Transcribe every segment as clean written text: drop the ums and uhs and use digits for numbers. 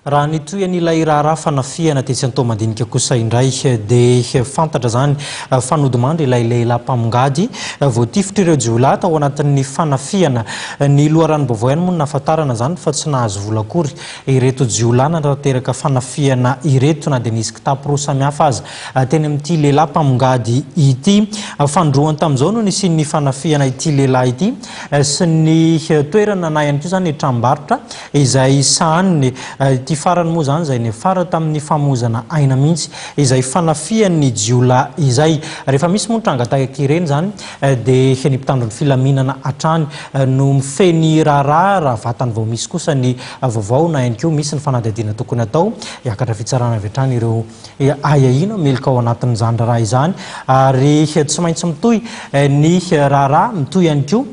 Raha nitoyan'ilay raharaha fanafiana tetsy Antao mandinika kosa indray dia fantatra zany fanodimandry ilay lehilahy mpamongady voatifitra ireo jiolahy tao anatin'ny fanafiana ny loharanom-baovao ihany moa nahafantarana zany fa tsy nahazo vola akory ireto jiolahy nanateraka fanafiana ireto na dia nisy kitapo roa samihafa aza teny amin'ity lehilahy mpamongady ity. Fandroany tamin'izao no nisian'ny fanafiana ity lehilahy ity sy ny toerana na ihany koa zany ny tranombarotra izay sahaniny ity farany moa zany izay nefara tamin'ny famozana aina mihitsy izay fanafian'ny jiolahy izay. Rehefa misy moa tranga tahaka ireny zany dia ny mpitandron'ny filaminana hatrany no mifeny raharaha vatany vao misy kosa ny vaovao na ihany koa misy ny fanadihadiana tokony atao hiakatra fitsarana avy hatrany ireo ahahina melika ao anatin'izany raha izany ary tsy maintsy mitohy ny raharaha mitohy ihany koa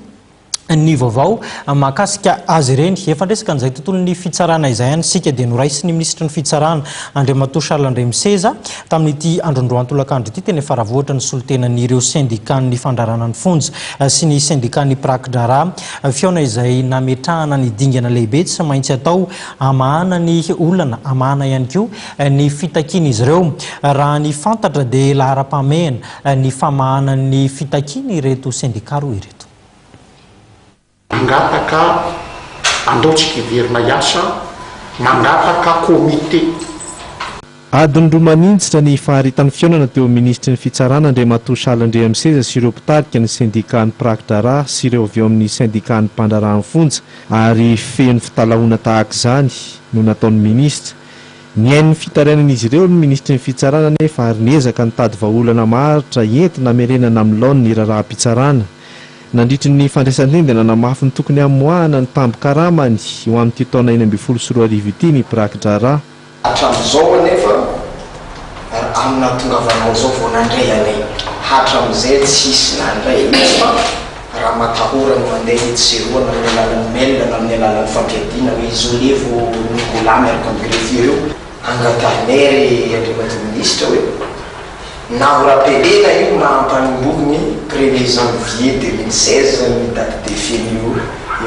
ny vaovao mahakasika azy ireny. Efa ndresaka an'izay tontolon'ny fitsarana izay ihany sika dia noraisy ny ministra ny fitsarana Andriamatoa Charles Andremiseza tamin'ity androndroantolakandro ity teny efa raha voatra ny solotenan'ireo syndikan'ny fandraranan'ny fonja sy ny syndikan'ny prak-drara fiaona izay nametrahana ny dingana lehibe tsy maintsy atao amahana ny olana amahana ihany koa ny fitakiana izy ireo. Raha ny fantatra dia lahara-pamehana ny famahana ny fitakiana ireto syndika roa ireto. Mangataka andaotsika iverina iasa, mangataka komite. Adiny roa manintsitra ny faharitan'ny fiaonana teo ministry ny fitsarana Andriamatoa Charles Andremiseza sy ireo mpitarika ny syndikan'ny prak-drara sy ireo avy eo amin'ny syndikan'ny mpandraran'ny fonja ary feno fitalaona tahaka izany no nataon'ny ministra. Niain'ny fitarainan'izy ireo ny ministry ny fitsarana nefa ary niezaka nitady vahaolana maharitra entina merenana amin'ny laon'ny ny raharaha-pitsarana. Nandritry ny fandraisan-teny dia nanamafy ny tokony hamoahana ny tambo-karamany eo amin'ity taona 2024 ity ny prak-drara. Hatramin'izao anefa amina tongavanao zao vao nandray anay hatramin'izay tsisy nandray mihitsy fa raha matahorana mandeha hitseroana amin'ny alalan'ny mail na amin'ny alalan'ny fampiadiana hoe izolevo ny gola miaraka amin'ny greffier io angatarnery Andriamatoa ministra hoe na rapelena io na ampanomboky ny 1er janvier 2016 ny date de fin io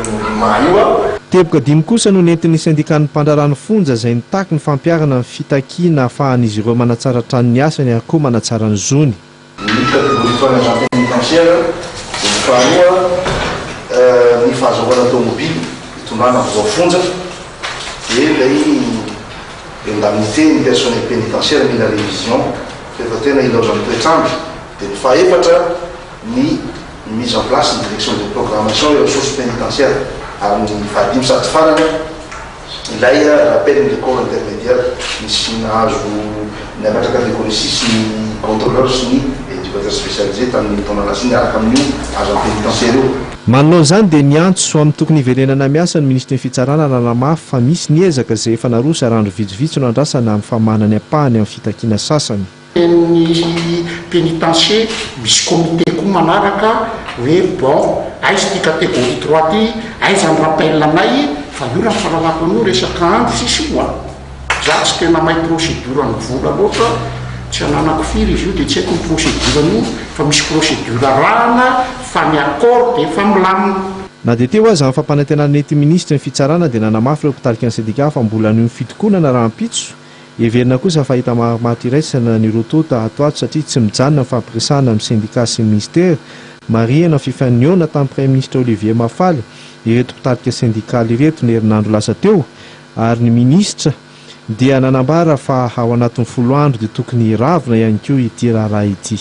emolima io. Teboka dimy kosa no nentin'ny syndikan'ny mpandraran'ny fonja izay nitaky ny fampiarana ny fitakiana ahafahan'izy ireo manatsara tranony asany ary koa manatsara ny zony. Ny catégorie agent pénitentiaire ny faharoa ny fahazoana tomobily hitondrana vao fonja dia ilay indemnité ny personnel pénitentiaire mila révision rehefa tena ilaozan'ny toetrandro dia ny fahaefatra ny mise en place ny direction de programmation et ressources pénitentiaires ary ny fahadimy sady farany ilay rappel ny corps intermédiaire misy nahazo ny anatra catégorie 6 ny contrôleur sy ny éducateur spécialisé tamin'ny taona lasiny araka amin'io agent pénitentiaire io. Manao izany dia niantso amin'ny tokony hiverenana miasa ny ministry ny fitsarana nanamafy fa misy niezaka izay efa narosa randro vitsivitsy no andrasana amin'ny famahana ny ampahany amin'ny fitakiana sasany. Ny pénitencier misy comité koa manaraka hoe bon aiza ty catégorie 3 ty aiza ny rappel anay fa io raha fahalalako anao resaka andro sisy io za tsy tena mahay procédure ny vola loatra tsy ananako firy izy io dia tsy haiko ny procédure io fa misy procédure rahana fa ny accord dia efa milamina. Na dia teo azy amin'ny fampanantenana nety ministra ny fitsarana dia nanamafy ireo mpitarika ny syndika fa mbola anio fitokonana raha mpitso. Everina kosa fahita mahamatry iraisana ny rotota ato ato satria tsy mijanona ny fampiresahana amin'ny syndika sy ministère. Mariana fifaniona tamin'ny premier ministre Olivier Mafaly ireto mpitarika syndikaly ireto ny herinandro lasa teo ary ny ministra dia nanambara fa ao anatin'ny 10 andro dia tokony ravina ihany koa ity raharaha ity.